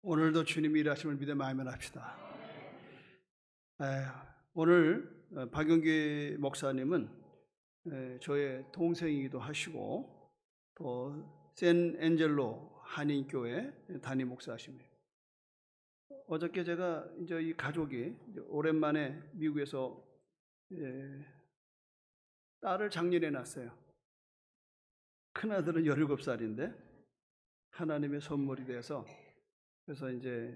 오늘도 주님이 일하심을 믿어 마음을합시다. 오늘 박영기 목사님은 저의 동생이기도 하시고 또 샌엔젤로 한인교회 담임 목사십니다. 어저께 제가 이제 이 가족이 이제 오랜만에 미국에서 딸을 장년해 놨어요. 큰아들은 17살인데 하나님의 선물이 돼서, 그래서 이제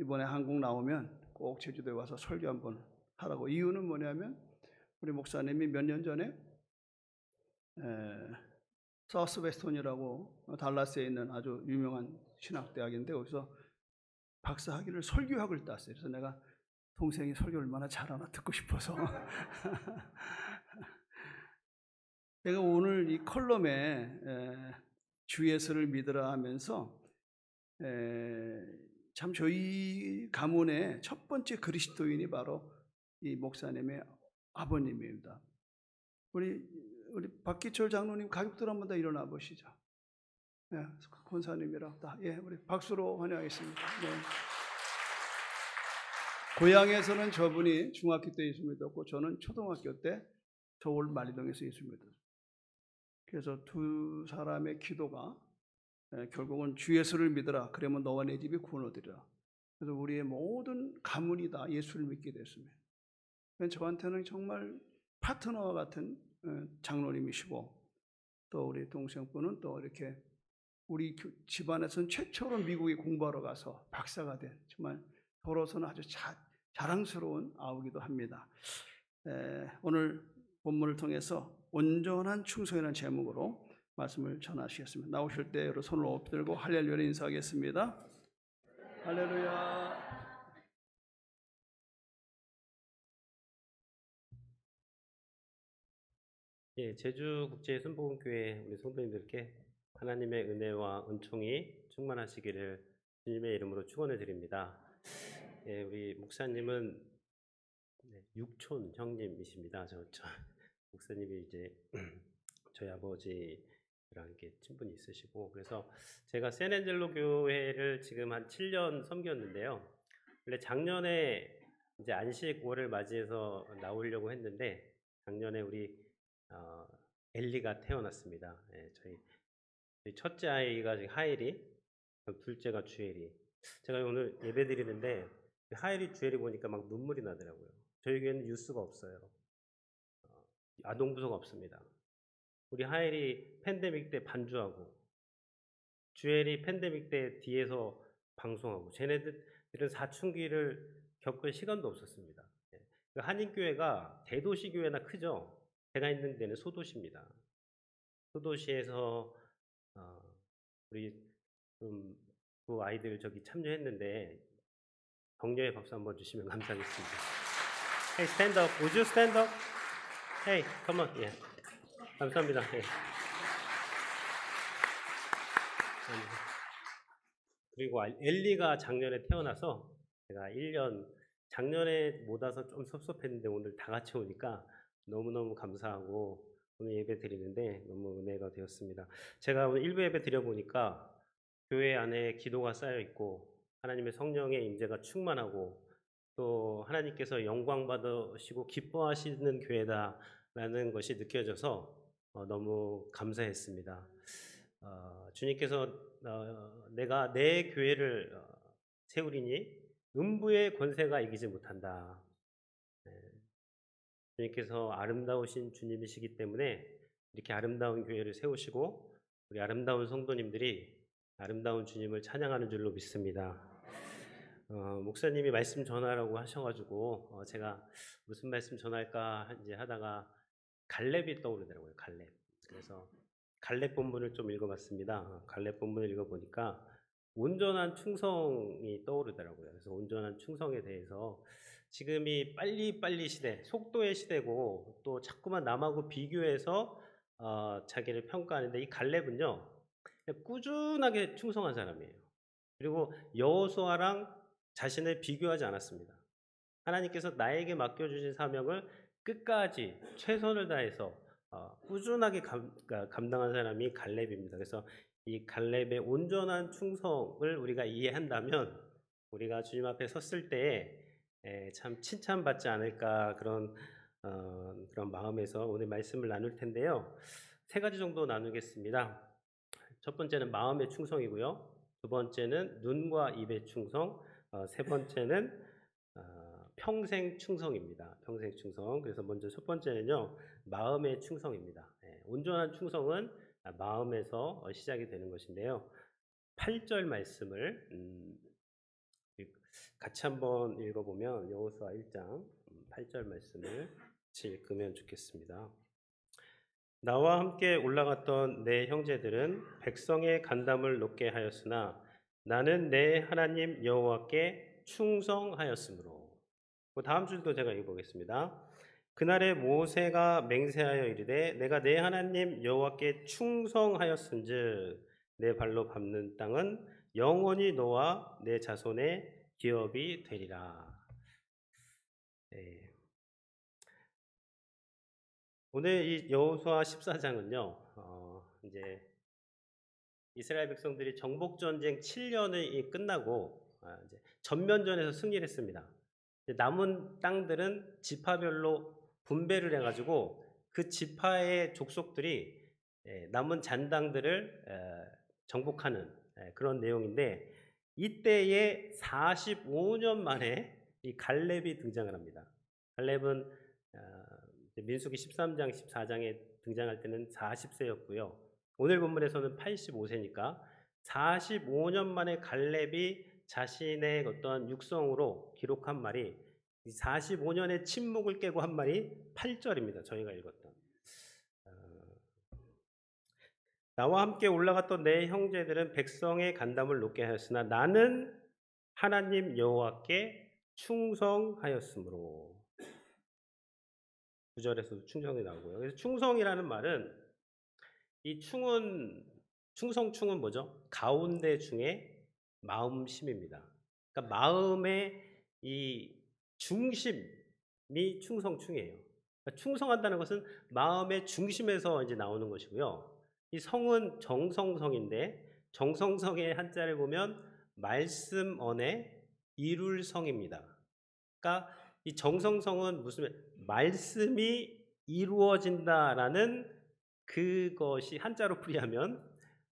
이번에 한국 나오면 꼭 제주도에 와서 설교 한번 하라고. 이유는 뭐냐면 우리 목사님이 몇 년 전에 사우스웨스턴이라고 달라스에 있는 아주 유명한 신학대학인데 거기서 박사학위를 설교학을 땄어요. 그래서 내가 동생이 설교 얼마나 잘하나 듣고 싶어서 내가 오늘 이 컬럼에 주 예수를 믿으라 하면서 참 저희 가문의 첫 번째 그리스도인이 바로 이 목사님의 아버님입니다. 우리 박기철 장로님 가족들 한번 다 일어나 보시죠. 네, 권사님이랑 다 우리 박수로 환영하겠습니다. 네. 고향에서는 저분이 중학교 때 예수 믿었고 저는 초등학교 때 서울 만리동에서 예수 믿었어요. 그래서 두 사람의 기도가 결국은 주 예수를 믿으라. 그러면 너와 내 집이 구원 얻으리라. 그래서 우리의 모든 가문이 다 예수를 믿게 됐습니다. 저한테는 정말 파트너와 같은 장로님이시고, 또 우리 동생분은 또 이렇게 우리 집안에서는 최초로 미국에 공부하러 가서 박사가 된, 정말 저로서는 아주 자랑스러운 아우기도 합니다. 오늘 본문을 통해서 온전한 충성이라는 제목으로 말씀을 전하시겠습니다. 나오실 때 여러분 손을 엎들고 할렐루야 인사하겠습니다. 할렐루야. 제주국제순복음교회 우리 성도님들께 하나님의 은혜와 은총이 충만하시기를 주님의 이름으로 축원해 드립니다. 우리 목사님은 육촌 형님이십니다. 저 목사님이 이제 저희 아버지랑 이렇게 친분이 있으시고, 그래서 제가 샌엔젤로 교회를 지금 한 7년 섬겼는데요. 원래 작년에 이제 안식 5월을 맞이해서 나오려고 했는데 작년에 우리 엘리가 태어났습니다. 저희 첫째 아이가 하일이, 둘째가 주엘이. 제가 오늘 예배 드리는데 하일이, 주엘이 보니까 막 눈물이 나더라고요. 저희 교회는 유스가 없어요. 아동부서가 없습니다. 우리 하일이 팬데믹 때 반주하고, 주엘이 팬데믹 때 뒤에서 방송하고, 쟤네들은 사춘기를 겪을 시간도 없었습니다. 한인교회가 대도시 교회나 크죠? 제가 있는 데는 소도시입니다. 소도시에서 우리 그 아이들 저기 참여했는데 격려의 박수 한번 주시면 감사하겠습니다. Hey, stand up. Would you stand up? Hey, come on. Yeah. 감사합니다. Yeah. 그리고 엘리가 작년에 태어나서 제가 1년 작년에 못 와서 좀 섭섭했는데 오늘 다 같이 오니까 너무너무 감사하고 오늘 예배 드리는데 너무 은혜가 되었습니다. 제가 오늘 1부 예배 드려보니까 교회 안에 기도가 쌓여 있고 하나님의 성령의 임재가 충만하고 또 하나님께서 영광 받으시고 기뻐하시는 교회다라는 것이 느껴져서 너무 감사했습니다. 주님께서 내가 내 교회를 세우리니 음부의 권세가 이기지 못한다. 주님께서 아름다우신 주님이시기 때문에 이렇게 아름다운 교회를 세우시고 우리 아름다운 성도님들이 아름다운 주님을 찬양하는 줄로 믿습니다. 목사님이 말씀 전하라고 하셔가지고 제가 무슨 말씀 전할까 이제 하다가 갈렙이 떠오르더라고요. 갈렙. 그래서 갈렙 본문을 좀 읽어봤습니다. 갈렙 본문을 읽어보니까 온전한 충성이 떠오르더라고요. 그래서 온전한 충성에 대해서 지금이 빨리빨리 시대, 속도의 시대고 또 자꾸만 남하고 비교해서 자기를 평가하는데 이 갈렙은요 꾸준하게 충성한 사람이에요. 그리고 여호수아랑 자신을 비교하지 않았습니다. 하나님께서 나에게 맡겨주신 사명을 끝까지 최선을 다해서 꾸준하게 감당한 사람이 갈렙입니다. 그래서 이 갈렙의 온전한 충성을 우리가 이해한다면 우리가 주님 앞에 섰을 때에 참 칭찬받지 않을까 그런 마음에서 오늘 말씀을 나눌 텐데요. 세 가지 정도 나누겠습니다. 첫 번째는 마음의 충성이고요. 두 번째는 눈과 입의 충성, 세 번째는 평생 충성입니다. 평생 충성. 그래서 먼저 첫 번째는요, 마음의 충성입니다. 온전한 충성은 마음에서 시작이 되는 것인데요. 8절 말씀을 같이 한번 읽어보면 여호수아 1장 8절 말씀을 같이 읽으면 좋겠습니다. 나와 함께 올라갔던 내 형제들은 백성의 간담을 높게 하였으나 나는 내 하나님 여호와께 충성하였으므로. 다음 줄도 제가 읽어보겠습니다. 그날에 모세가 맹세하여 이르되 내가 내 하나님 여호와께 충성하였은즉 내 발로 밟는 땅은 영원히 너와 내 자손의 기업이 되리라. 네. 오늘 이 여호수아 14장은요, 이제 이스라엘 백성들이 정복 전쟁 7년이 끝나고 이제 전면전에서 승리를 했습니다. 남은 땅들은 지파별로 분배를 해가지고 그 지파의 족속들이 남은 잔당들을 정복하는 그런 내용인데 이때에 45년 만에 이 갈렙이 등장을 합니다. 갈렙은 민수기 13장, 14장에 등장할 때는 40세였고요. 오늘 본문에서는 85세니까 45년 만에 갈렙이 자신의 어떤 육성으로 기록한 말이 45년의 침묵을 깨고 한 말이 8절입니다. 저희가 읽었던. 나와 함께 올라갔던 내 형제들은 백성의 간담을 높게 하였으나 나는 하나님 여호와께 충성하였으므로. 9절에서도 충성이 나오고요. 그래서 충성이라는 말은 이 충성충은 뭐죠? 가운데 중에 마음심입니다. 그러니까 마음의 이 중심이 충성충이에요. 그러니까 충성한다는 것은 마음의 중심에서 이제 나오는 것이고요. 이 성은 정성성인데 정성성의 한자를 보면 말씀 언에 이룰 성입니다. 그러니까 이 정성성은 무슨 말씀이 이루어진다라는 그것이 한자로 풀이하면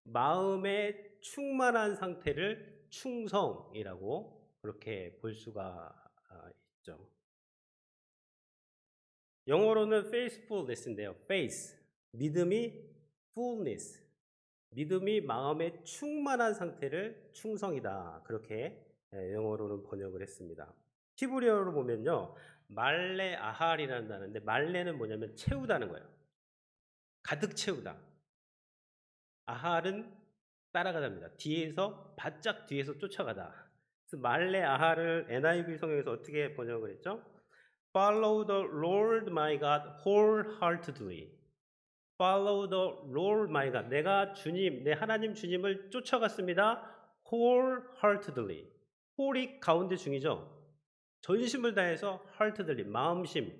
마음의 충만한 상태를 충성이라고 그렇게 볼 수가 있죠. 영어로는 faithfulness인데요. faith, 믿음이 fullness, 믿음이 마음의 충만한 상태를 충성이다. 그렇게 영어로는 번역을 했습니다. 히브리어로 보면요. 말레 아할이라는 단어인데 말레는 뭐냐면 채우다는 거예요. 가득 채우다. 아할은 따라가답니다. 뒤에서 바짝 뒤에서 쫓아가다. 그래서 말레 아할을 NIV 성경에서 어떻게 번역을 했죠? Follow the Lord my God wholeheartedly. Follow the Lord my God. 내가 주님, 내 하나님 주님을 쫓아갔습니다. wholeheartedly. whole이 가운데 중이죠. 전심을 다해서 heartedly, 마음심.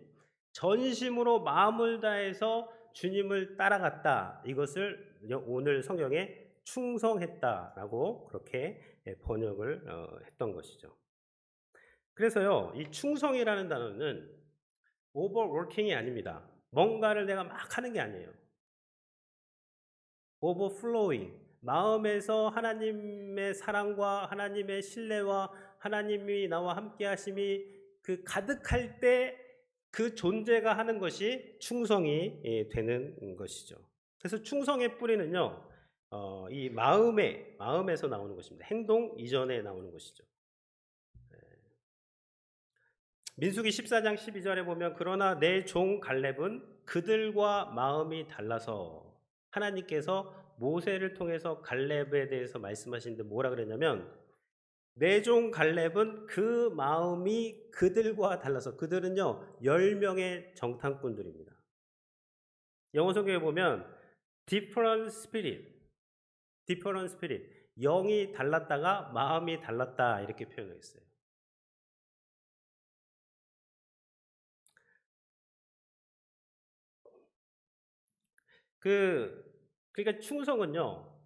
전심으로 마음을 다해서 주님을 따라갔다. 이것을 오늘 성경에 충성했다라고 그렇게 번역을 했던 것이죠. 그래서요, 이 충성이라는 단어는 overworking이 아닙니다. 뭔가를 내가 막 하는 게 아니에요. overflowing, 마음에서 하나님의 사랑과 하나님의 신뢰와 하나님이 나와 함께 하심이 그 가득할 때 그 존재가 하는 것이 충성이 되는 것이죠. 그래서 충성의 뿌리는요, 이 마음에서 나오는 것입니다. 행동 이전에 나오는 것이죠. 민수기 14장 12절에 보면 그러나 내 종 갈렙은 그들과 마음이 달라서 하나님께서 모세를 통해서 갈렙에 대해서 말씀하시는데 뭐라 그랬냐면 내 종 갈렙은 그 마음이 그들과 달라서 그들은요 10명의 정탐꾼들입니다. 영어 성경에 보면 different spirit, 영이 달랐다가 마음이 달랐다 이렇게 표현했어요. 그러니까 충성은요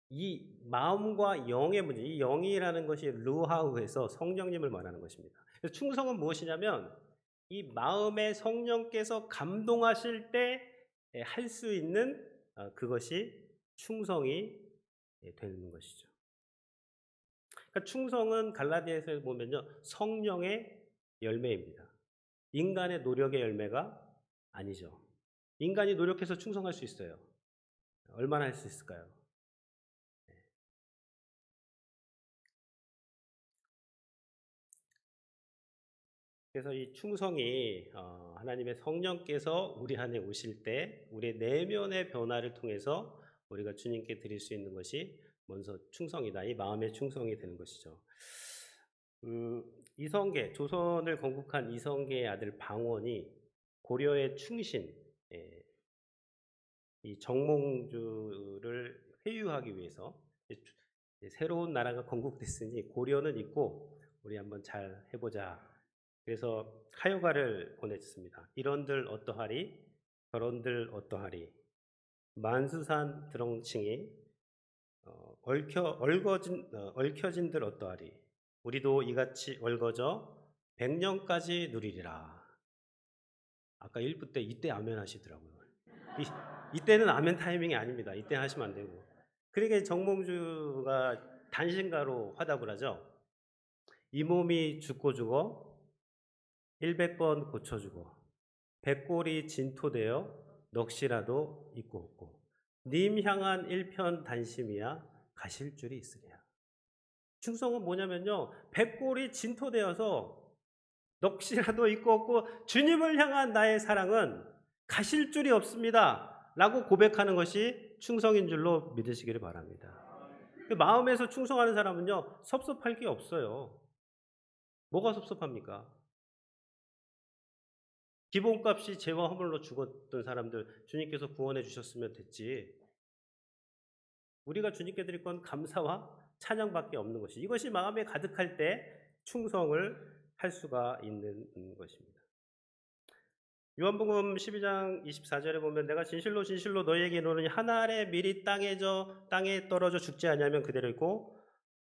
이 마음과 영의 문제, 이 영이라는 것이 루하우에서 성령님을 말하는 것입니다. 그래서 충성은 무엇이냐면 이 마음에 성령께서 감동하실 때 할 수 있는 그것이 충성이 되는 것이죠. 그러니까 충성은 갈라디아서에 보면요, 성령의 열매입니다. 인간의 노력의 열매가 아니죠. 인간이 노력해서 충성할 수 있어요. 얼마나 할 수 있을까요? 그래서 이 충성이 하나님의 성령께서 우리 안에 오실 때 우리의 내면의 변화를 통해서 우리가 주님께 드릴 수 있는 것이 먼저 충성이다. 이 마음의 충성이 되는 것이죠. 이성계, 조선을 건국한 이성계의 아들 방원이 고려의 충신, 예, 이 정몽주를 회유하기 위해서 새로운 나라가 건국됐으니 고려는 있고 우리 한번 잘 해보자. 그래서 하여가를 보냈습니다. 이런들 어떠하리, 저런들 어떠하리. 만수산 드렁칭이 얽혀진들 어떠하리. 우리도 이같이 얽어져 100년까지 누리리라. 아까 1부 때 이때 아멘 하시더라고요. 이때는 아멘 타이밍이 아닙니다. 이때 하시면 안 되고. 그러니까 정몽주가 단신가로 화답을 하죠. 이 몸이 죽고 죽어 100번 고쳐주고 백골이 진토되어 넋이라도 있고 없고 님 향한 일편 단심이야 가실 줄이 있으랴. 충성은 뭐냐면요, 백골이 진토되어서 넋이라도 있고 없고 주님을 향한 나의 사랑은 가실 줄이 없습니다 라고 고백하는 것이 충성인 줄로 믿으시기를 바랍니다. 마음에서 충성하는 사람은요, 섭섭할 게 없어요. 뭐가 섭섭합니까? 기본값이 죄와 허물로 죽었던 사람들 주님께서 구원해 주셨으면 됐지. 우리가 주님께 드릴 건 감사와 찬양밖에 없는 것이, 이것이 마음에 가득할 때 충성을 할 수가 있는 것입니다. 요한복음 12장 24절에 보면 내가 진실로 진실로 너희에게 이르노니 한 알의 밀이 땅에 떨어져 죽지 아니하면 그대로 있고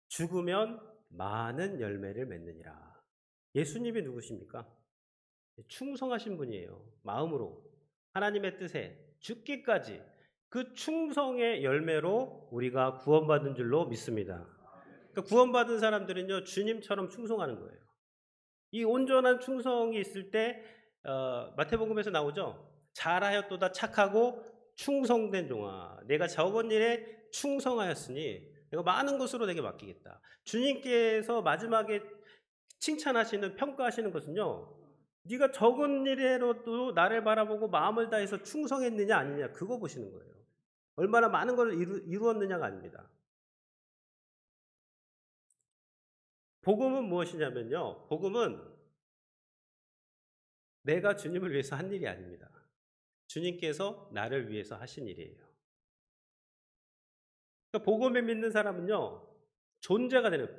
죽으면 많은 열매를 맺느니라. 예수님이 누구십니까? 충성하신 분이에요. 마음으로 하나님의 뜻에 죽기까지 그 충성의 열매로 우리가 구원받은 줄로 믿습니다. 그러니까 구원받은 사람들은요, 주님처럼 충성하는 거예요. 이 온전한 충성이 있을 때 마태복음에서 나오죠. 잘하였도다 착하고 충성된 종아, 내가 적은 일에 충성하였으니 내가 많은 것으로 내게 맡기겠다. 주님께서 마지막에 칭찬하시는, 평가하시는 것은요, 네가 적은 일에로도 나를 바라보고 마음을 다해서 충성했느냐 아니냐, 그거 보시는 거예요. 얼마나 많은 걸 이루었느냐가 아닙니다. 복음은 무엇이냐면요, 복음은 내가 주님을 위해서 한 일이 아닙니다. 주님께서 나를 위해서 하신 일이에요. 그러니까 복음에 믿는 사람은요, 존재가 되는,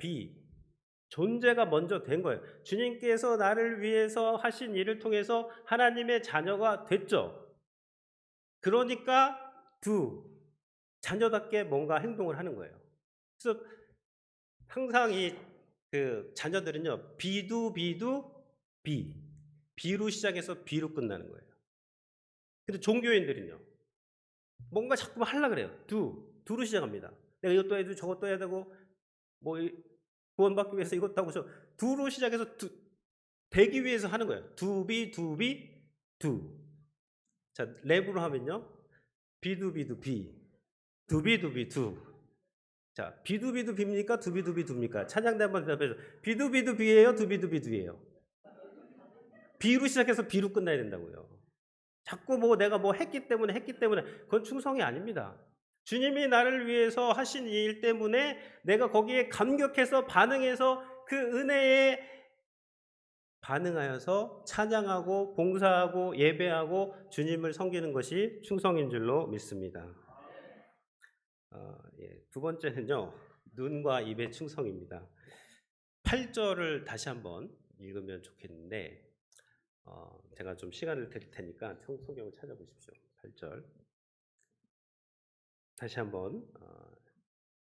존재가 먼저 된 거예요. 주님께서 나를 위해서 하신 일을 통해서 하나님의 자녀가 됐죠. 그러니까 자녀답게 뭔가 행동을 하는 거예요. 그래서 항상 그 자녀들은요, 비로 시작해서 비로 끝나는 거예요. 근데 종교인들은요, 뭔가 자꾸 하려고 그래요. 두로 시작합니다. 내가 이것도 해야 되고 저것도 해야 되고 뭐 구원받기 위해서 이것도 하고 두로 시작해서 되기 위해서 하는 거예요. 두. 자, 랩으로 하면요, 두비두비 두. 자, 비입니까? 두입니까? 찬양대 한번 대답해줘. 비예요? 두예요? 비로 시작해서 비로 끝나야 된다고요. 자꾸 내가 했기 때문에 그건 충성이 아닙니다. 주님이 나를 위해서 하신 일 때문에 내가 거기에 감격해서 반응해서 그 은혜에 반응하여서 찬양하고 봉사하고 예배하고 주님을 섬기는 것이 충성인 줄로 믿습니다. 두 번째는요, 눈과 입의 충성입니다. 8절을 다시 한번 읽으면 좋겠는데 제가 좀 시간을 드릴 테니까 성경을 찾아보십시오. 8절 다시 한번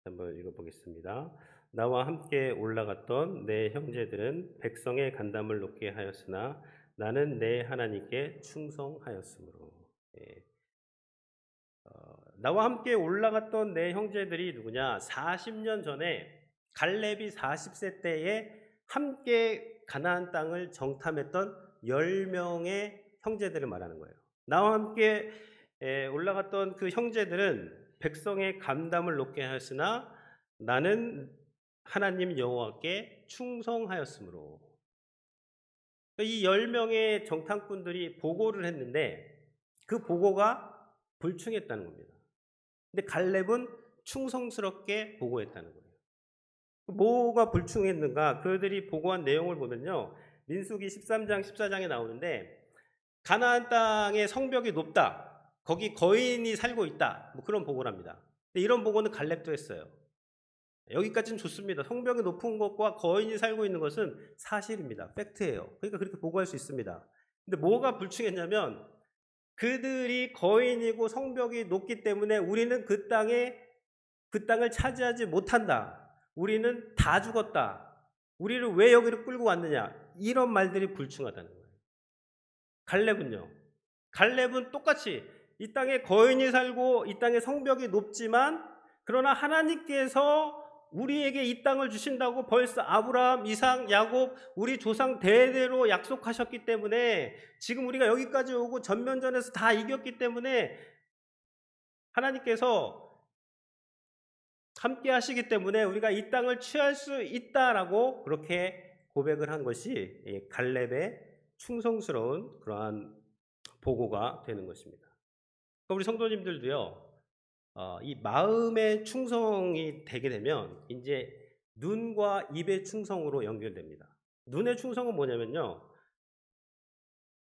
한번 읽어보겠습니다. 나와 함께 올라갔던 내 형제들은 백성의 간담을 높게 하였으나 나는 내 하나님께 충성하였으므로. 예. 나와 함께 올라갔던 내 형제들이 누구냐? 40년 전에 갈렙이 40세 때에 함께 가나안 땅을 정탐했던 10명의 형제들을 말하는 거예요. 나와 함께 올라갔던 그 형제들은 백성의 감담을 높게 하였으나 나는 하나님 여호와께 충성하였으므로. 이 10명의 정탐꾼들이 보고를 했는데 그 보고가 불충했다는 겁니다. 근데 갈렙은 충성스럽게 보고했다는 거예요. 뭐가 불충했는가? 그들이 보고한 내용을 보면요. 민수기 13장 14장에 나오는데 가나안 땅의 성벽이 높다. 거기 거인이 살고 있다. 뭐 그런 보고를 합니다. 근데 이런 보고는 갈렙도 했어요. 여기까지는 좋습니다. 성벽이 높은 것과 거인이 살고 있는 것은 사실입니다. 팩트예요. 그러니까 그렇게 보고할 수 있습니다. 근데 뭐가 불충했냐면 그들이 거인이고 성벽이 높기 때문에 우리는 그 땅을 차지하지 못한다. 우리는 다 죽었다. 우리를 왜 여기로 끌고 왔느냐. 이런 말들이 불충하다는 거예요. 갈렙은요. 갈렙은 똑같이 이 땅에 거인이 살고 이 땅에 성벽이 높지만 그러나 하나님께서 우리에게 이 땅을 주신다고 벌써 아브라함, 이삭, 야곱 우리 조상 대대로 약속하셨기 때문에 지금 우리가 여기까지 오고 전면전에서 다 이겼기 때문에 하나님께서 함께 하시기 때문에 우리가 이 땅을 취할 수 있다라고 그렇게 고백을 한 것이 갈렙의 충성스러운 그러한 보고가 되는 것입니다. 우리 성도님들도요. 이 마음의 충성이 되게 되면 이제 눈과 입의 충성으로 연결됩니다. 눈의 충성은 뭐냐면요.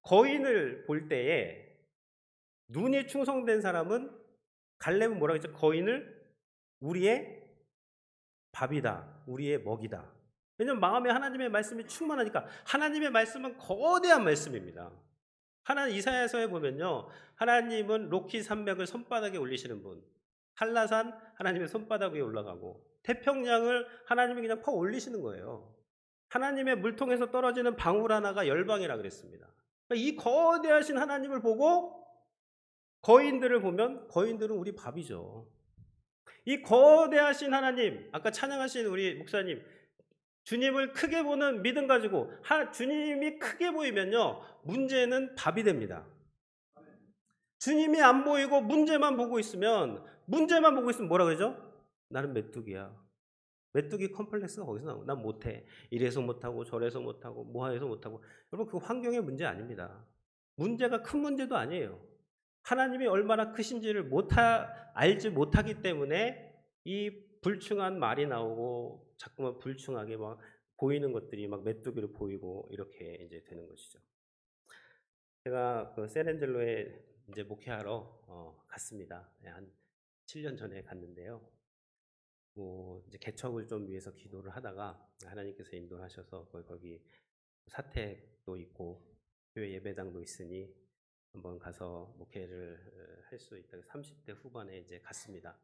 거인을 볼 때에 눈이 충성된 사람은 갈렙은 뭐라고 했죠? 거인을 우리의 밥이다. 우리의 먹이다. 왜냐하면 마음에 하나님의 말씀이 충만하니까. 하나님의 말씀은 거대한 말씀입니다. 이사야서에 보면요. 하나님은 로키 산맥을 손바닥에 올리시는 분. 한라산 하나님의 손바닥 위에 올라가고 태평양을 하나님이 그냥 퍼 올리시는 거예요. 하나님의 물통에서 떨어지는 방울 하나가 열방이라 그랬습니다. 그러니까 이 거대하신 하나님을 보고 거인들을 보면 거인들은 우리 밥이죠. 이 거대하신 하나님, 아까 찬양하신 우리 목사님, 주님을 크게 보는 믿음 가지고 주님이 크게 보이면요. 문제는 밥이 됩니다. 주님이 안 보이고 문제만 보고 있으면 뭐라 그러죠? 나는 메뚜기야. 메뚜기 컴플렉스가 거기서 나오고 난 못해. 이래서 못하고 저래서 못하고 뭐해서 못하고. 여러분 그 환경의 문제 아닙니다. 문제가 큰 문제도 아니에요. 하나님이 얼마나 크신지를 알지 못하기 때문에 이 불충한 말이 나오고 자꾸만 불충하게 막 보이는 것들이 막 메뚜기로 보이고 이렇게 이제 되는 것이죠. 제가 그 샌앤젤로에 이제 목회하러 갔습니다. 한 7년 전에 갔는데요. 뭐 이제 개척을 좀 위해서 기도를 하다가 하나님께서 인도를 하셔서 거기 사택도 있고 교회 예배당도 있으니 한번 가서 목회를 할 수 있다. 30대 후반에 이제 갔습니다.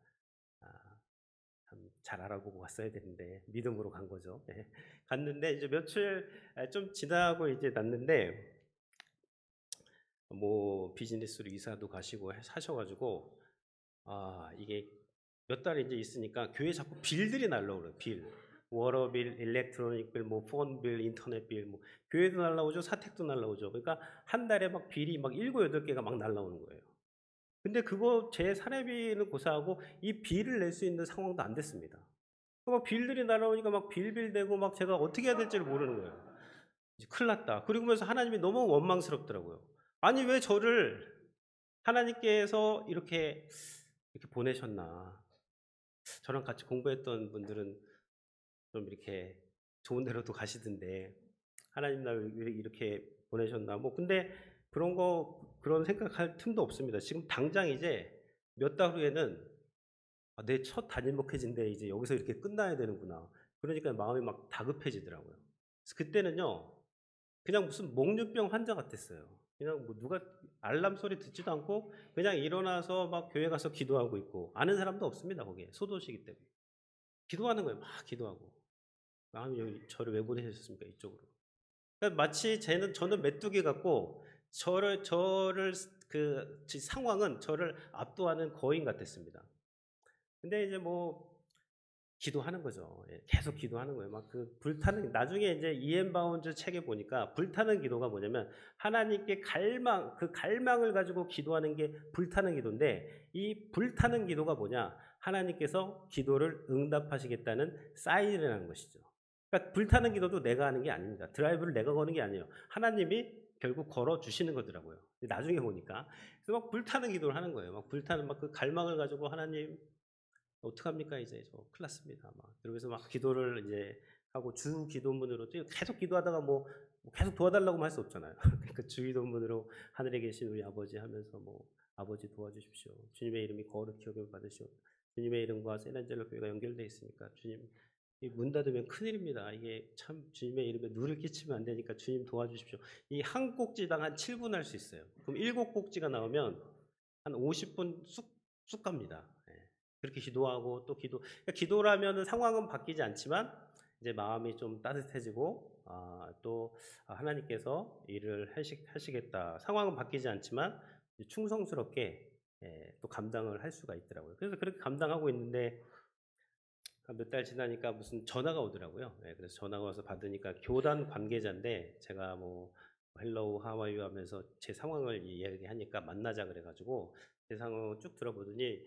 참 잘 알아보고 갔어야 되는데 믿음으로 간 거죠. 네. 갔는데 이제 며칠 좀 지나고 이제 났는데 뭐 비즈니스로 이사도 가시고 사셔가지고 이게 몇 달 이제 있으니까 교회 자꾸 빌들이 날라오래요. 빌. 워터빌, 일렉트로닉 빌, 뭐 폰빌, 인터넷 빌, 뭐 교회도 날라오죠, 사택도 날라오죠. 그러니까 한 달에 막 빌이 막 7, 8개가 막 날라오는 거예요. 근데 그거 제 사례비는 고사하고 이 빌을 낼 수 있는 상황도 안 됐습니다. 막 빌들이 날아오니까 막 빌빌대고 막 제가 어떻게 해야 될지를 모르는 거예요. 이제 큰일 났다. 그러면서 하나님이 너무 원망스럽더라고요. 아니 왜 저를 하나님께서 이렇게 보내셨나. 저랑 같이 공부했던 분들은 좀 이렇게 좋은 데로도 가시던데 하나님 날 이렇게 보내셨나. 뭐 근데 그런 생각할 틈도 없습니다. 지금 당장 이제 몇 달 후에는 내 첫 단임 목회지인데 이제 여기서 이렇게 끝나야 되는구나. 그러니까 마음이 막 다급해지더라고요. 그래서 그때는요, 그냥 무슨 목련병 환자 같았어요. 그냥 뭐 누가 알람 소리 듣지도 않고 그냥 일어나서 막 교회 가서 기도하고 있고 아는 사람도 없습니다. 거기에 소도시기 때문에. 기도하는 거예요. 막 기도하고. 하나님 여기 저를 왜 보내셨습니까? 이쪽으로. 그러니까 마치 저는 메뚜기 같고 저를 그 상황은 저를 압도하는 거인 같았습니다. 근데 이제 뭐 기도하는 거죠. 예, 계속 기도하는 거예요. 막 그 불타는 나중에 이제 이엔 바운즈 책에 보니까 불타는 기도가 뭐냐면 하나님께 그 갈망을 가지고 기도하는 게 불타는 기도인데 이 불타는 기도가 뭐냐? 하나님께서 기도를 응답하시겠다는 사인이라는 것이죠. 그러니까 불타는 기도도 내가 하는 게 아닙니다. 드라이브를 내가 거는 게 아니에요. 하나님이 결국 걸어 주시는 거더라고요. 나중에 보니까 그래서 막 불타는 기도를 하는 거예요. 막 불타는 막 그 갈망을 가지고 하나님 어떡합니까? 이제 저 큰일 났습니다. 막 그러면서 막 기도를 이제 하고 주 기도문으로 계속 기도하다가 뭐 계속 도와달라고만 할 수 없잖아요. 그러니까 주 기도문으로 하늘에 계신 우리 아버지 하면서 뭐 아버지 도와주십시오. 주님의 이름이 거룩히 여김을 받으시오. 주님의 이름과 세난젤로 교회가 연결되어 있으니까 주님 이 문 닫으면 큰일입니다. 이게 참 주님의 이름에 누를 끼치면 안 되니까 주님 도와주십시오. 이 한 꼭지당 한 7분 할 수 있어요. 그럼 7꼭지가 나오면 한 50분 쑥 갑니다. 예. 그렇게 기도하고 또 그러니까 기도라면은 상황은 바뀌지 않지만 이제 마음이 좀 따뜻해지고 또 하나님께서 일을 하시겠다. 상황은 바뀌지 않지만 충성스럽게 또 감당을 할 수가 있더라고요. 그래서 그렇게 감당하고 있는데 몇 달 지나니까 무슨 전화가 오더라고요. 예, 그래서 전화가 와서 받으니까 교단 관계자인데 제가 뭐 헬로우 하와이유 하면서 제 상황을 이야기하니까 만나자 그래가지고 제 상황을 쭉 들어보더니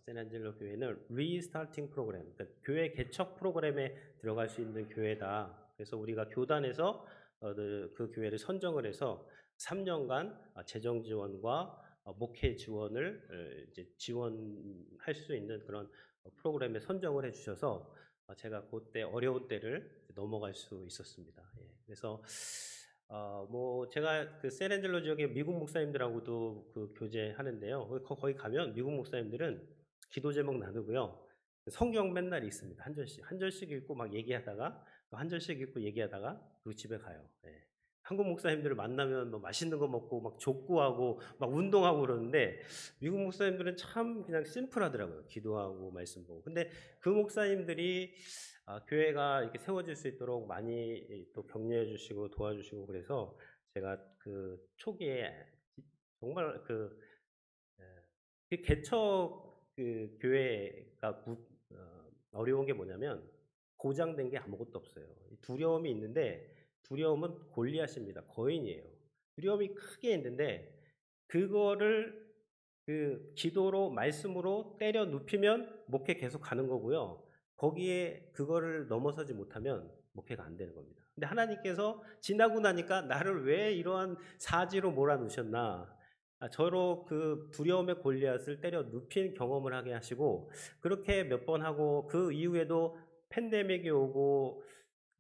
샌안젤로 교회는 리스타팅 프로그램, 그러니까 교회 개척 프로그램에 들어갈 수 있는 교회다. 그래서 우리가 교단에서 그 교회를 선정을 해서 3년간 재정 지원과 목회 지원을 이제 지원할 수 있는 그런 프로그램에 선정을 해주셔서 제가 그때 어려운 때를 넘어갈 수 있었습니다. 예, 그래서 뭐 제가 그 샌앤젤로 지역의 미국 목사님들하고도 그 교제하는데요. 거기 가면 미국 목사님들은 기도 제목 나누고요. 성경 맨날 읽습니다. 한 절씩 읽고 막 얘기하다가 또 한 절씩 읽고 얘기하다가 그리고 집에 가요. 예. 한국 목사님들을 만나면 뭐 맛있는 거 먹고 막 족구하고 막 운동하고 그러는데 미국 목사님들은 참 그냥 심플하더라고요. 기도하고 말씀 보고. 근데 그 목사님들이 교회가 이렇게 세워질 수 있도록 많이 또 격려해 주시고 도와주시고 그래서 제가 그 초기에 정말 그 개척 그 교회가 어려운 게 뭐냐면 고장된 게 아무것도 없어요. 두려움이 있는데 두려움은 골리앗입니다. 거인이에요. 두려움이 크게 있는데 그거를 그 기도로 말씀으로 때려 눕히면 목회 계속 가는 거고요. 거기에 그거를 넘어서지 못하면 목회가 안 되는 겁니다. 근데 하나님께서 지나고 나니까 나를 왜 이러한 사지로 몰아넣으셨나? 저로 그 두려움의 골리앗을 때려 눕힌 경험을 하게 하시고 그렇게 몇 번 하고 그 이후에도 팬데믹이 오고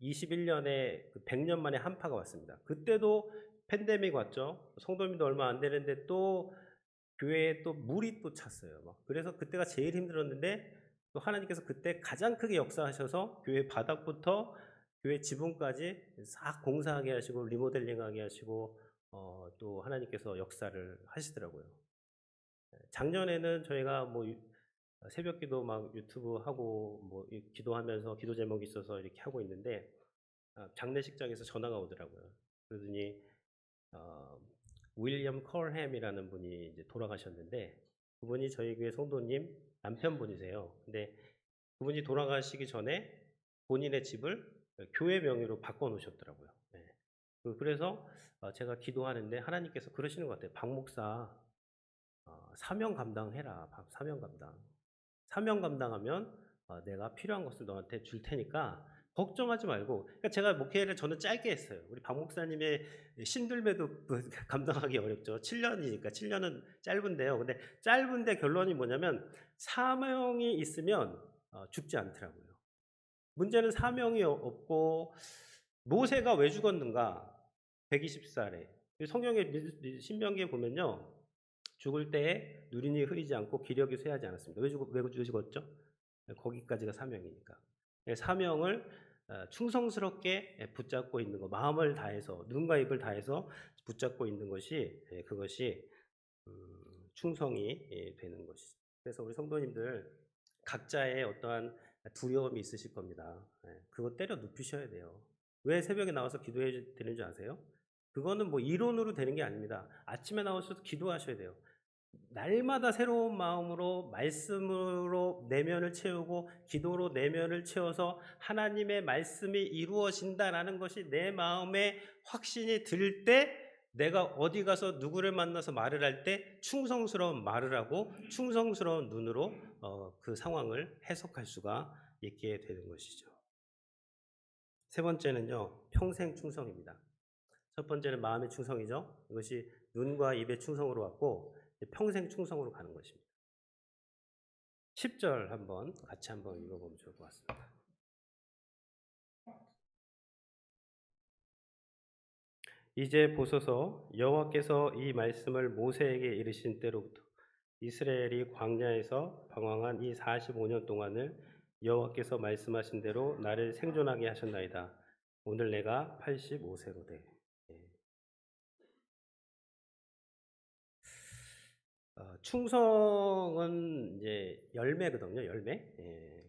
21년에 100년 만에 한파가 왔습니다. 그때도 팬데믹 왔죠. 성도님도 얼마 안 되는데 또 교회에 또 물이 또 찼어요. 막 그래서 그때가 제일 힘들었는데 또 하나님께서 그때 가장 크게 역사하셔서 교회 바닥부터 교회 지붕까지 싹 공사하게 하시고 리모델링하게 하시고 또 하나님께서 역사를 하시더라고요. 작년에는 저희가 뭐 새벽기도 막 유튜브 하고 뭐 기도하면서 기도 제목이 있어서 이렇게 하고 있는데 장례식장에서 전화가 오더라고요. 그러더니 윌리엄 컬햄이라는 분이 이제 돌아가셨는데 그분이 저희 교회 성도님 남편분이세요. 근데 그분이 돌아가시기 전에 본인의 집을 교회 명의로 바꿔 놓으셨더라고요. 네. 그래서 제가 기도하는데 하나님께서 그러시는 것 같아요. 박 목사 사명 감당해라. 사명 감당. 사명 감당하면 내가 필요한 것을 너한테 줄 테니까 걱정하지 말고. 그러니까 제가 목회를 저는 짧게 했어요. 우리 박 목사님의 신들매도 감당하기 어렵죠. 7년이니까 7년은 짧은데요. 근데 짧은데 결론이 뭐냐면 사명이 있으면 죽지 않더라고요. 문제는 사명이 없고 모세가 왜 죽었는가? 120살에 성경의 신명기에 보면요. 죽을 때에 누린이 흐리지 않고 기력이 쇠하지 않았습니다. 왜 죽었죠? 거기까지가 사명이니까. 사명을 충성스럽게 붙잡고 있는 것, 마음을 다해서 눈과 입을 다해서 붙잡고 있는 것이 그것이 충성이 되는 것이죠. 그래서 우리 성도님들 각자의 어떠한 두려움이 있으실 겁니다. 그거 때려 눕히셔야 돼요. 왜 새벽에 나와서 기도해야 되는 줄 아세요? 그거는 뭐 이론으로 되는 게 아닙니다. 아침에 나오셔서 기도하셔야 돼요. 날마다 새로운 마음으로 말씀으로 내면을 채우고 기도로 내면을 채워서 하나님의 말씀이 이루어진다라는 것이 내 마음에 확신이 들 때 내가 어디 가서 누구를 만나서 말을 할 때 충성스러운 말을 하고 충성스러운 눈으로 그 상황을 해석할 수가 있게 되는 것이죠. 세 번째는요, 평생 충성입니다. 첫 번째는 마음의 충성이죠. 이것이 눈과 입의 충성으로 왔고 평생 충성으로 가는 것입니다. 10절 같이 한번 읽어보면 좋을 것 같습니다. 이제 보소서 여호와께서 이 말씀을 모세에게 이르신 때로부터 이스라엘이 광야에서 방황한 이 45년 동안을 여호와께서 말씀하신 대로 나를 생존하게 하셨나이다. 오늘 내가 85세로 돼. 충성은 이제 열매거든요, 열매.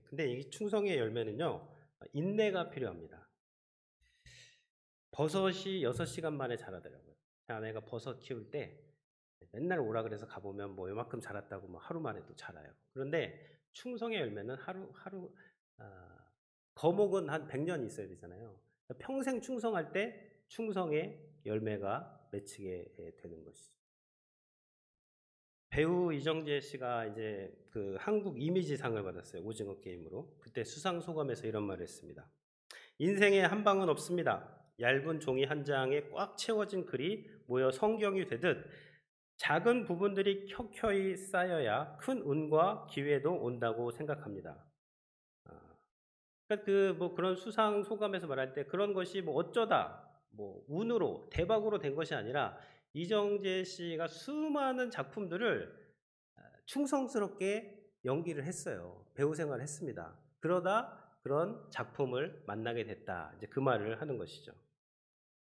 근데 이 충성의 열매는요, 인내가 필요합니다. 버섯이 6시간 만에 자라더라고요. 제 아내가 버섯 키울 때 맨날 오라 그래서 가보면 뭐 요만큼 자랐다고 뭐 하루 만에 또 자라요. 그런데 충성의 열매는 거목은 한 100년이 있어야 되잖아요. 평생 충성할 때 충성의 열매가 맺히게 되는 것이죠. 배우 이정재 씨가 이제 그 한국 이미지상을 받았어요. 오징어 게임으로. 그때 수상 소감에서 이런 말을 했습니다. 인생에 한 방은 없습니다. 얇은 종이 한 장에 꽉 채워진 글이 모여 성경이 되듯 작은 부분들이 켜켜이 쌓여야 큰 운과 기회도 온다고 생각합니다. 그러니까 뭐 그런 수상 소감에서 말할 때 그런 것이 뭐 어쩌다 뭐 운으로 대박으로 된 것이 아니라 이정재 씨가 수많은 작품들을 충성스럽게 연기를 했어요. 배우 생활을 했습니다. 그러다 그런 작품을 만나게 됐다. 이제 그 말을 하는 것이죠.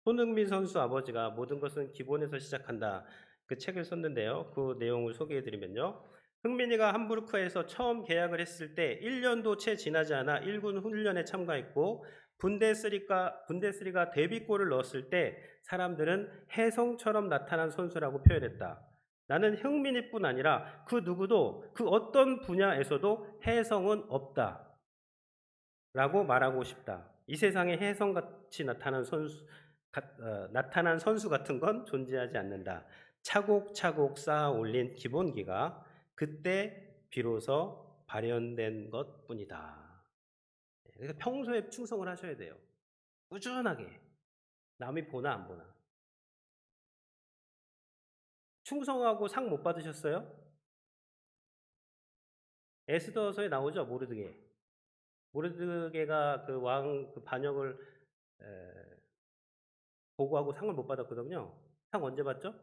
손흥민 선수 아버지가 모든 것은 기본에서 시작한다. 그 책을 썼는데요. 그 내용을 소개해 드리면요. 흥민이가 함부르크에서 처음 계약을 했을 때 1년도 채 지나지 않아 1군 훈련에 참가했고 분데스리가 데뷔골을 넣었을 때 사람들은 혜성처럼 나타난 선수라고 표현했다. 나는 흥민이뿐 아니라 그 누구도 그 어떤 분야에서도 혜성은 없다. 라고 말하고 싶다. 이 세상에 혜성같이 나타난 선수 같은 건 존재하지 않는다. 차곡차곡 쌓아 올린 기본기가 그때 비로소 발현된 것 뿐이다. 그래서 평소에 충성을 하셔야 돼요. 꾸준하게. 남이 보나 안 보나. 충성하고 상 못 받으셨어요? 에스더서에 나오죠, 모르드게. 모르드게가 그 왕 반역을 보고하고 상을 못 받았거든요. 상 언제 받죠?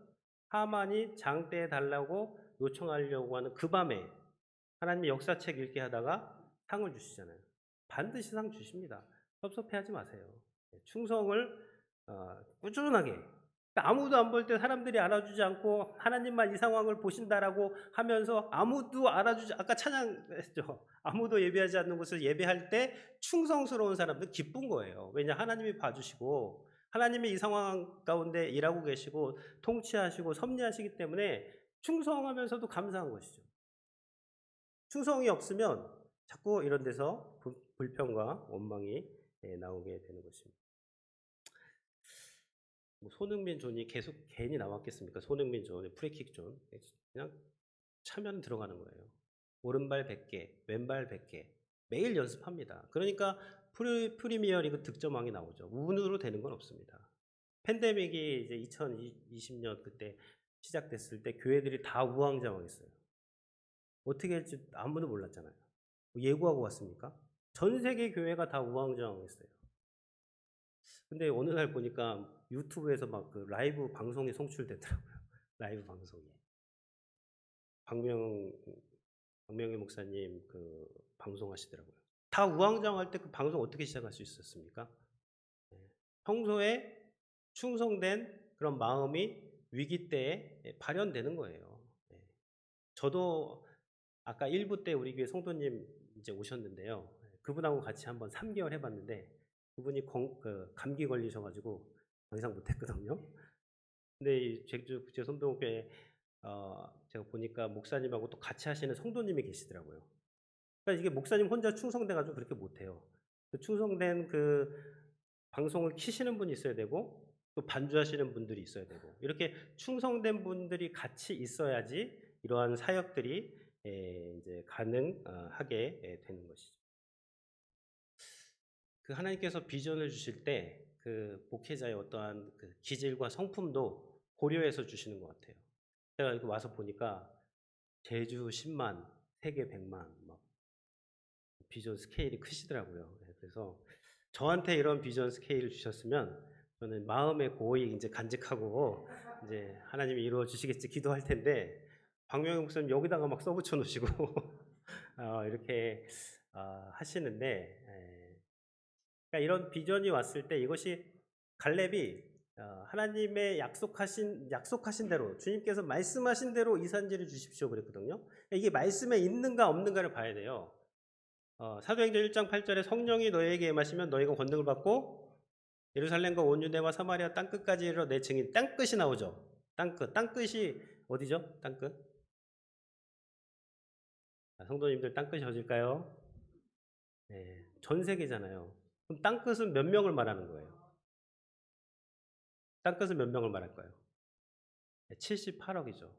하만이 장대 달라고 요청하려고 하는 그 밤에 하나님이 역사책 읽게 하다가 상을 주시잖아요. 반드시 상 주십니다. 섭섭해하지 마세요. 충성을 꾸준하게. 그러니까 아무도 안 볼 때 사람들이 알아주지 않고 하나님만 이 상황을 보신다라고 하면서 아무도 알아주지, 아까 찬양했죠. 아무도 예배하지 않는 곳을 예배할 때 충성스러운 사람들 기쁜 거예요. 왜냐, 하나님이 봐주시고 하나님이 이 상황 가운데 일하고 계시고 통치하시고 섭리하시기 때문에 충성하면서도 감사한 것이죠. 충성이 없으면 자꾸 이런 데서 불평과 원망이 나오게 되는 것입니다. 뭐 손흥민 존이 계속 괜히 나왔겠습니까? 손흥민 존, 프리킥 존. 그냥 차면 들어가는 거예요. 오른발 100개, 왼발 100개. 매일 연습합니다. 그러니까 프리미어리그 득점왕이 나오죠. 운으로 되는 건 없습니다. 팬데믹이 이제 2020년 그때 시작됐을 때 교회들이 다 우왕좌왕했어요. 어떻게 할지 아무도 몰랐잖아요. 예고하고 왔습니까? 전 세계 교회가 다 우왕좌왕했어요. 근데 어느 날 보니까 유튜브에서 막 그 라이브 방송이 송출되더라고요. 라이브 방송이. 박명희 목사님 그 방송하시더라고요. 다 우왕좌왕할 때 그 방송 어떻게 시작할 수 있었습니까? 평소에 충성된 그런 마음이 위기 때에 발현되는 거예요. 저도 아까 1부 때 우리 교회 성도님 이제 오셨는데요. 그분하고 같이 한번 3개월 해봤는데 그분이 감기 걸리셔가지고 더 이상 못했거든요. 근데 이 제주 국제 성동교회 제가 보니까 목사님하고 또 같이 하시는 성도님이 계시더라고요. 그러니까 이게 목사님 혼자 충성돼가지고 그렇게 못해요. 그 충성된 그 방송을 키시는 분이 있어야 되고 또 반주하시는 분들이 있어야 되고 이렇게 충성된 분들이 같이 있어야지 이러한 사역들이 이제 가능하게 되는 것이죠. 그 하나님께서 비전을 주실 때 그 목회자의 어떠한 그 기질과 성품도 고려해서 주시는 것 같아요. 제가 이거 와서 보니까 제주 10만, 세계 100만 막 비전 스케일이 크시더라고요. 그래서 저한테 이런 비전 스케일을 주셨으면 저는 마음의 고이 이제 간직하고 이제 하나님이 이루어 주시겠지 기도할 텐데 박명희 목사님 여기다가 막 써붙여 놓으시고 이렇게 하시는데 그러니까 이런 비전이 왔을 때 이것이 갈렙이 하나님의 약속하신 대로 주님께서 말씀하신 대로 이 산지를 주십시오 그랬거든요. 이게 말씀에 있는가 없는가를 봐야 돼요. 사도행전 1장 8절에 성령이 너희에게 임하시면 너희가 권능을 받고 예루살렘과 온 유대와 사마리아 땅끝까지 이르러 내 증인. 땅끝이 나오죠. 땅끝이 어디죠? 땅끝. 성도님들 땅끝이 어딜까요? 네, 전 세계잖아요. 그럼 땅끝은 몇 명을 말하는 거예요? 땅끝은 몇 명을 말할까요? 78억이죠.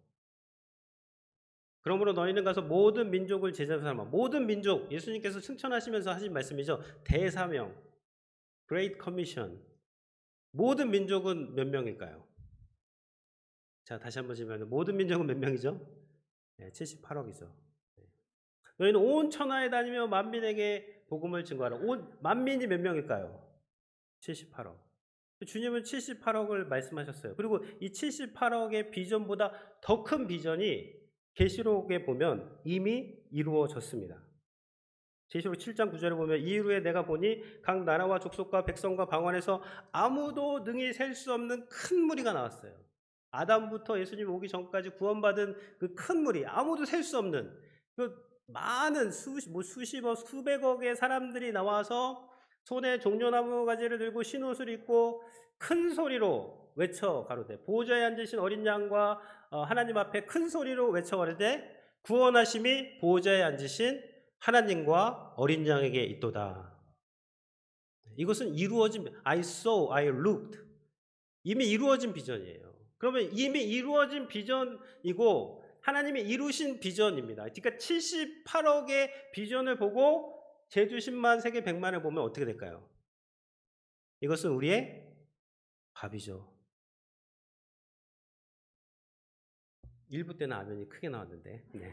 그러므로 너희는 가서 모든 민족을 제자로 삼아. 모든 민족, 예수님께서 승천하시면서 하신 말씀이죠. 대사명, Great Commission. 모든 민족은 몇 명일까요? 자, 다시 한번 질문해요. 모든 민족은 몇 명이죠? 네, 78억이죠. 너희는 온 천하에 다니며 만민에게 복음을 증거하라. 온 만민이 몇 명일까요? 78억. 주님은 78억을 말씀하셨어요. 그리고 이 78억의 비전보다 더 큰 비전이 계시록에 보면 이미 이루어졌습니다. 계시록 7장 9절에 보면 이후에 내가 보니 각 나라와 족속과 백성과 방언에서 아무도 능히 셀 수 없는 큰 무리가 나왔어요. 아담부터 예수님 오기 전까지 구원받은 그 큰 무리, 아무도 셀 수 없는 그 많은 수십억, 수백억의 사람들이 나와서 손에 종려나무 가지를 들고 흰옷을 입고 큰 소리로 외쳐 가로되 보좌에 앉으신 어린 양과 하나님 앞에 큰 소리로 외쳐 가로되 구원하심이 보좌에 앉으신 하나님과 어린 양에게 있도다. 이것은 이루어진 I saw, I looked. 이미 이루어진 비전이에요. 그러면 이미 이루어진 비전이고 하나님이 이루신 비전입니다. 그러니까 78억의 비전을 보고 제주 10만, 세계 100만을 보면 어떻게 될까요? 이것은 우리의 밥이죠. 1부 때는 아멘이 크게 나왔는데 네.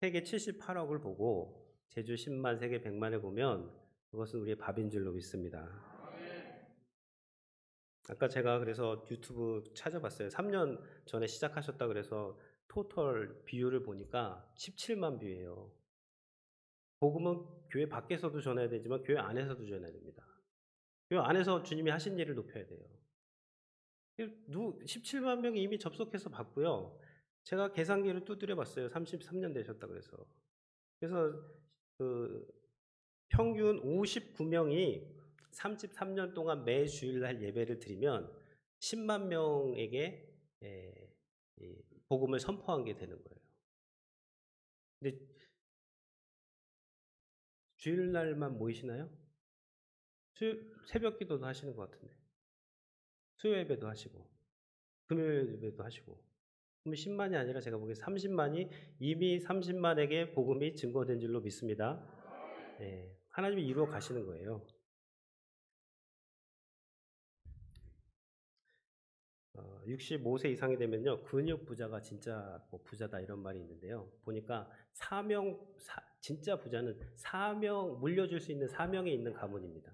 세계 78억을 보고 제주 10만, 세계 100만을 보면 그것은 우리의 밥인 줄로 믿습니다. 아까 제가 그래서 유튜브 찾아봤어요. 3년 전에 시작하셨다 그래서 토털 뷰를 보니까 17만 뷰예요. 복음은 교회 밖에서도 전해야 되지만 교회 안에서도 전해야 됩니다. 교회 안에서 주님이 하신 일을 높여야 돼요. 17만 명이 이미 접속해서 봤고요. 제가 계산기를 두드려 봤어요. 33년 되셨다 그래서. 그래서 그 평균 59명이 33년 동안 매 주일날 예배를 드리면 10만 명에게 복음을 선포한 게 되는 거예요. 근데 주일날만 모이시나요? 새벽 기도도 하시는 것 같은데. 수요 예배도 하시고 금요일 예배도 하시고. 그럼 10만이 아니라 제가 보기에 30만이 이미 30만에게 복음이 증거된 줄로 믿습니다. 네, 하나님이 이루어 가시는 거예요. 65세 이상이 되면요 근육 부자가 진짜 뭐 부자다 이런 말이 있는데요. 보니까 진짜 부자는 물려줄 수 있는 사명이 있는 가문입니다.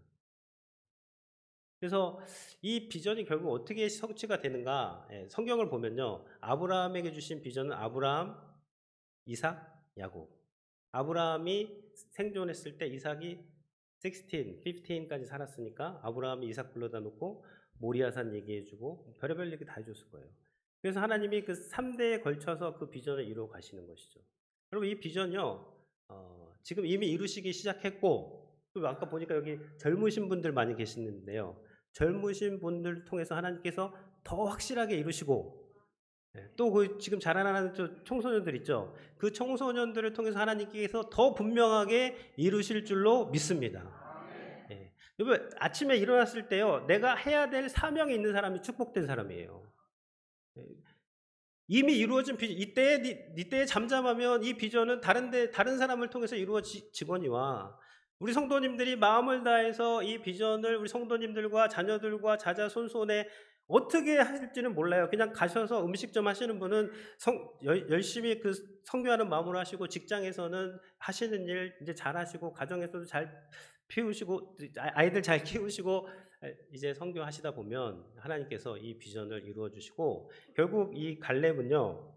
그래서 이 비전이 결국 어떻게 성취가 되는가? 성경을 보면요 아브라함에게 주신 비전은 아브라함, 이삭, 야곱. 아브라함이 생존했을 때 이삭이 15까지 살았으니까 아브라함이 이삭 불러다 놓고 모리아산 얘기해주고 별의별 얘기 다 해줬을 거예요. 그래서 하나님이 그 3대에 걸쳐서 그 비전을 이루어 가시는 것이죠. 여러분 이 비전이요 지금 이미 이루시기 시작했고, 또 아까 보니까 여기 젊으신 분들 많이 계시는데요. 젊으신 분들 통해서 하나님께서 더 확실하게 이루시고, 또 그 지금 자라나는 청소년들 있죠. 그 청소년들을 통해서 하나님께서 더 분명하게 이루실 줄로 믿습니다. 예. 여러분 아침에 일어났을 때요, 내가 해야 될 사명이 있는 사람이 축복된 사람이에요. 예. 이미 이루어진 비전, 이때에 잠잠하면 이 비전은 다른 사람을 통해서 이루어지거니와, 우리 성도님들이 마음을 다해서 이 비전을 우리 성도님들과 자녀들과 자자손손에 어떻게 하실지는 몰라요. 그냥 가셔서 음식점 하시는 분은 열심히 그 선교하는 마음으로 하시고, 직장에서는 하시는 일 이제 잘 하시고, 가정에서도 잘 피우시고, 아이들 잘 키우시고, 이제 선교하시다 보면 하나님께서 이 비전을 이루어 주시고, 결국 이 갈렙은요,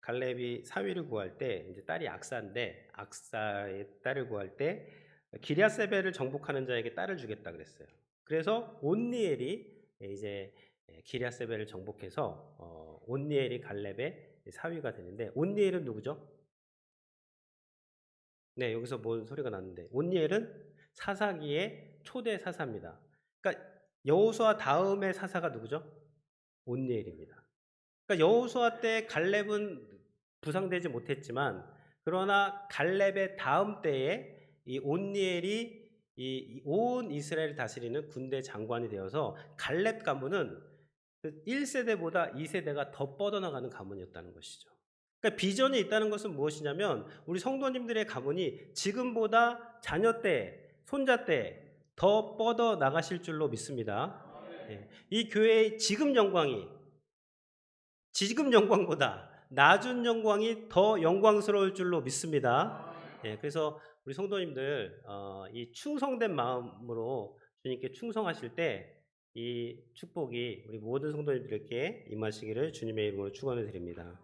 갈렙이 사위를 구할 때, 이제 딸이 악사인데, 악사의 딸을 구할 때 기랴세벨을 정복하는 자에게 딸을 주겠다 그랬어요. 그래서 온니엘이 이제 기랴세벨을 정복해서 온니엘이 갈렙의 사위가 되는데, 온니엘은 누구죠? 네, 여기서 뭔 소리가 났는데, 온니엘은 사사기의 초대 사사입니다. 그러니까 여호수아 다음의 사사가 누구죠? 온니엘입니다. 그러니까 여호수아 때 갈렙은 부상되지 못했지만, 그러나 갈렙의 다음 때에 이 온니엘이 온 이스라엘을 다스리는 군대 장관이 되어서, 갈렙 가문은 1세대보다 2세대가 더 뻗어나가는 가문이었다는 것이죠. 그러니까 비전이 있다는 것은 무엇이냐면, 우리 성도님들의 가문이 지금보다 자녀 때, 손자 때 더 뻗어 나가실 줄로 믿습니다. 이 교회의 지금 영광보다 낮은 영광이 더 영광스러울 줄로 믿습니다. 그래서 우리 성도님들 이 충성된 마음으로 주님께 충성하실 때 이 축복이 우리 모든 성도님들에게 임하시기를 주님의 이름으로 축원을 드립니다.